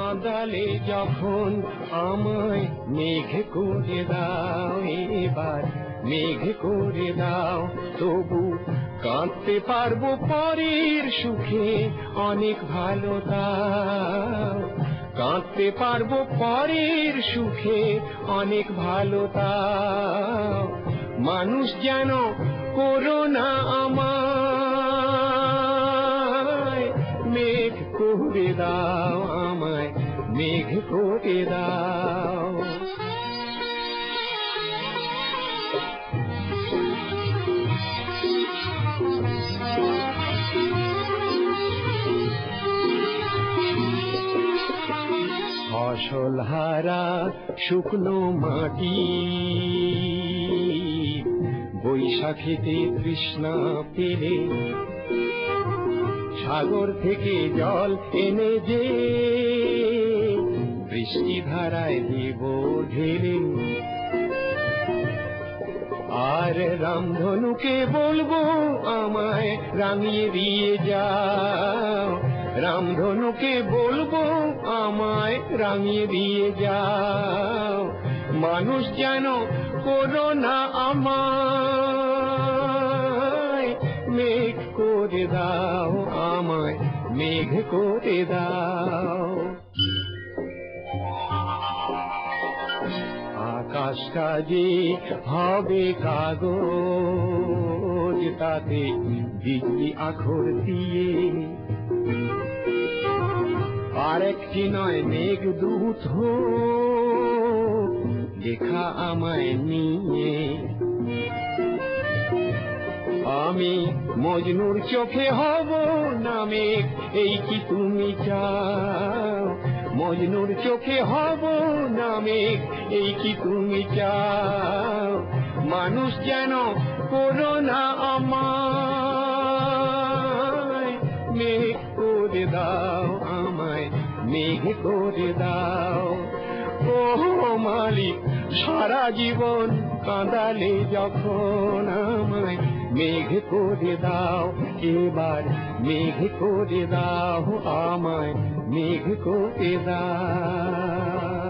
কাঁদালে যখন আমায় মেঘ করে দাও, এবার মেঘ করে দাও। তবু কাঁদতে পারবো পরের সুখে অনেক ভালো দাও, কাঁদতে পারবো পরের সুখে অনেক ভালো দাও। মানুষ যেন করো না আমায়, মেঘ করে দাও আমায়, মেঘ করে দাও। ফসল হারা শুকনো মাটি, বৈশাখীতে তৃষ্ণা পেলে সাগর থেকে জল এনে যে বৃষ্টি ধারায় দেব ঢেলে। আর রামধনুকে বলবো আমায় রাঙিয়ে দিয়ে যাও, রামধনুকে বলবো আমায় রাঙিয়ে দিয়ে যাও। মানুষ যেন করো না আমায়, মেঘ করে দাও আমায়, মেঘ করে দাও। আকাশটা যে হবে কাগজ, তাতে বিজলি আখর দিয়ে আর একটি নয় মেঘদূত হোক লেখা আমায় নিয়ে। আমি মজনুর চোখে হব না মেঘ, এই কি তুমি চাও? মজনুর চোখে হব না মেঘ, এই কি তুমি চাও? মানুষ যেন করো না আমায়, মেঘ করে দাও আমায়, মেঘ করে দাও। ও মালিক সারা জীবন কাঁদালে যখন আমায় মেঘ করে দাও, এবার মেঘ করে দাও আমায়, মেঘ করে দাও।